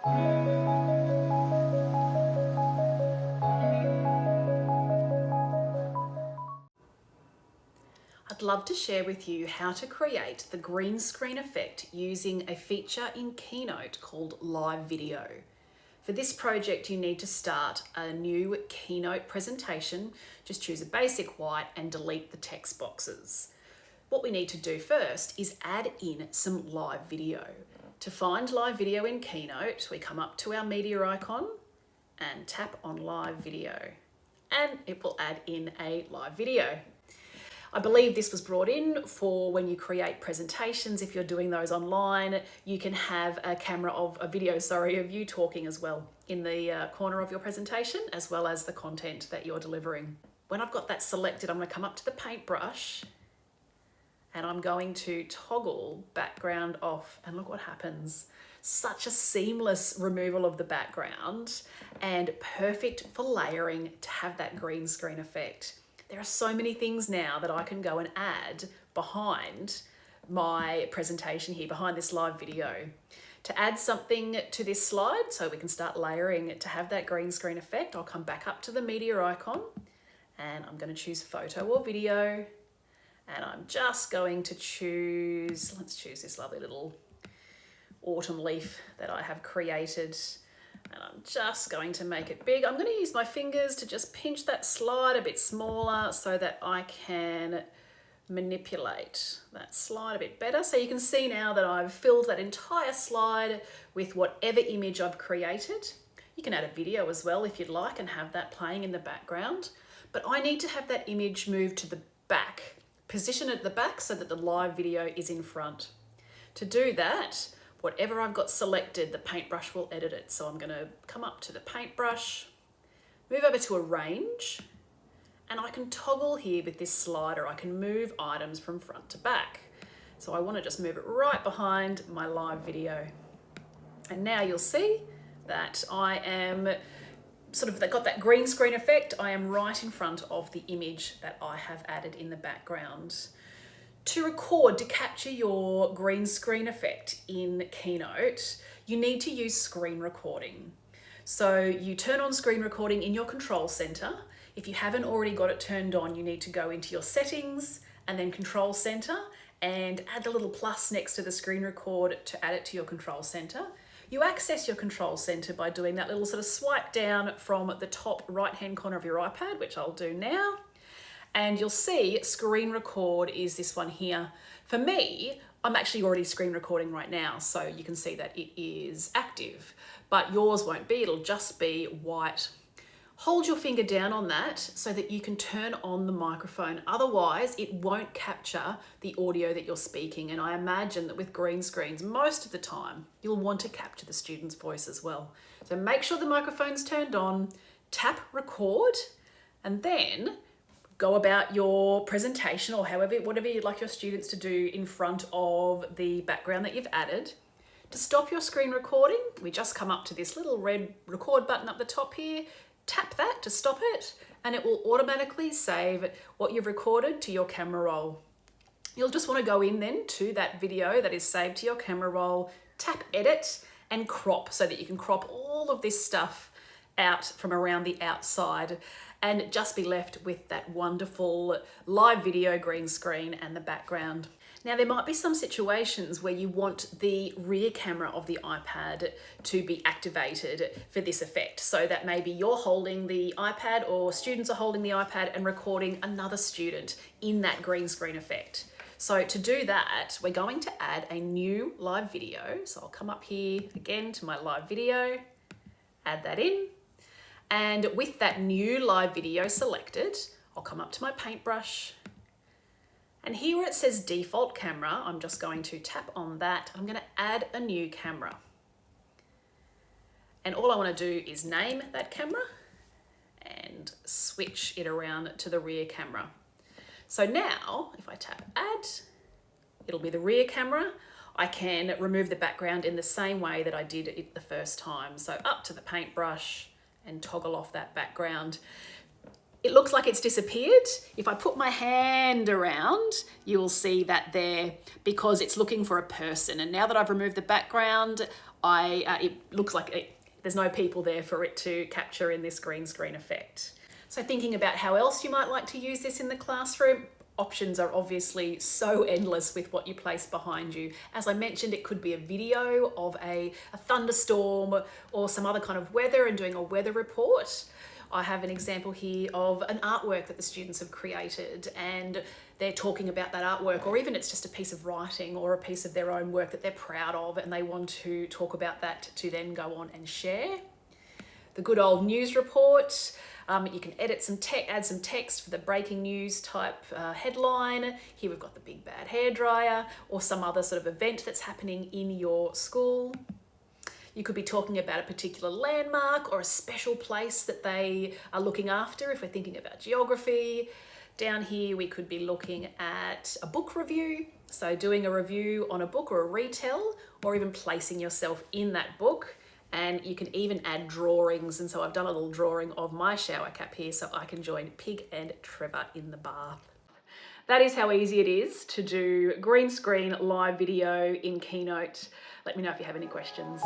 I'd love to share with you how to create the green screen effect using a feature in Keynote called Live Video. For this project, you need to start a new Keynote presentation. Just choose a basic white and delete the text boxes. What we need to do first is add in some live video. To find live video in Keynote, we come up to our media icon and tap on live video, and it will add in a live video. I believe this was brought in for when you create presentations. If you're doing those online, you can have a video of you talking as well in the corner of your presentation, as well as the content that you're delivering. When I've got that selected, I'm going to come up to the paintbrush and I'm going to toggle background off, and look what happens. Such a seamless removal of the background and perfect for layering to have that green screen effect. There are so many things now that I can go and add behind my presentation here, behind this live video. To add something to this slide so we can start layering it to have that green screen effect, I'll come back up to the media icon and I'm going to choose photo or video, and I'm just going to choose, let's choose this lovely little autumn leaf that I have created. And I'm just going to make it big. I'm going to use my fingers to just pinch that slide a bit smaller so that I can manipulate that slide a bit better. So you can see now that I've filled that entire slide with whatever image I've created. You can add a video as well if you'd like and have that playing in the background. But I need to have that image move to the back, position it at the back so that the live video is in front. To do that, whatever I've got selected, the paintbrush will edit it. So I'm going to come up to the paintbrush, move over to arrange, and I can toggle here with this slider. I can move items from front to back. So I want to just move it right behind my live video. And now you'll see that I am got that green screen effect. I am right in front of the image that I have added in the background. To record, to capture your green screen effect in Keynote, you need to use screen recording. So you turn on screen recording in your control center. If you haven't already got it turned on, you need to go into your settings and then control center and add the little plus next to the screen record to add it to your control center. You access your control center by doing that little swipe down from the top right-hand corner of your iPad, which I'll do now. And you'll see screen record is this one here. For me, I'm actually already screen recording right now, so you can see that it is active, but yours won't be, it'll just be white. Hold your finger down on that so that you can turn on the microphone. Otherwise, it won't capture the audio that you're speaking. And I imagine that with green screens, most of the time, you'll want to capture the student's voice as well. So make sure the microphone's turned on, tap record, and then go about your presentation or whatever you'd like your students to do in front of the background that you've added. To stop your screen recording, we just come up to this little red record button up the top here, tap that to stop it, and it will automatically save what you've recorded to your camera roll. You'll just want to go in then to that video that is saved to your camera roll, tap edit and crop so that you can crop all of this stuff out from around the outside and just be left with that wonderful live video green screen and the background. Now, there might be some situations where you want the rear camera of the iPad to be activated for this effect. So that maybe you're holding the iPad or students are holding the iPad and recording another student in that green screen effect. So to do that, we're going to add a new live video. So I'll come up here again to my live video, add that in. And with that new live video selected, I'll come up to my paintbrush. And here where it says default camera, I'm just going to tap on that. I'm going to add a new camera. And all I want to do is name that camera and switch it around to the rear camera. So now, if I tap add, it'll be the rear camera. I can remove the background in the same way that I did it the first time. So up to the paintbrush and toggle off that background. It looks like it's disappeared. If I put my hand around, you will see that there because it's looking for a person. And now that I've removed the background, it looks like there's no people there for it to capture in this green screen effect. So thinking about how else you might like to use this in the classroom, options are obviously so endless with what you place behind you. As I mentioned, it could be a video of a thunderstorm or some other kind of weather and doing a weather report. I have an example here of an artwork that the students have created, and they're talking about that artwork, or even it's just a piece of writing or a piece of their own work that they're proud of and they want to talk about that to then go on and share. The good old news report. You can edit add some text for the breaking news type headline. Here we've got the big bad hairdryer, or some other sort of event that's happening in your school. You could be talking about a particular landmark or a special place that they are looking after if we're thinking about geography. Down here we could be looking at a book review, so doing a review on a book or a retell, or even placing yourself in that book. And you can even add drawings, and so I've done a little drawing of my shower cap here so I can join Pig and Trevor in the bath. That is how easy it is to do green screen live video in Keynote. Let me know if you have any questions.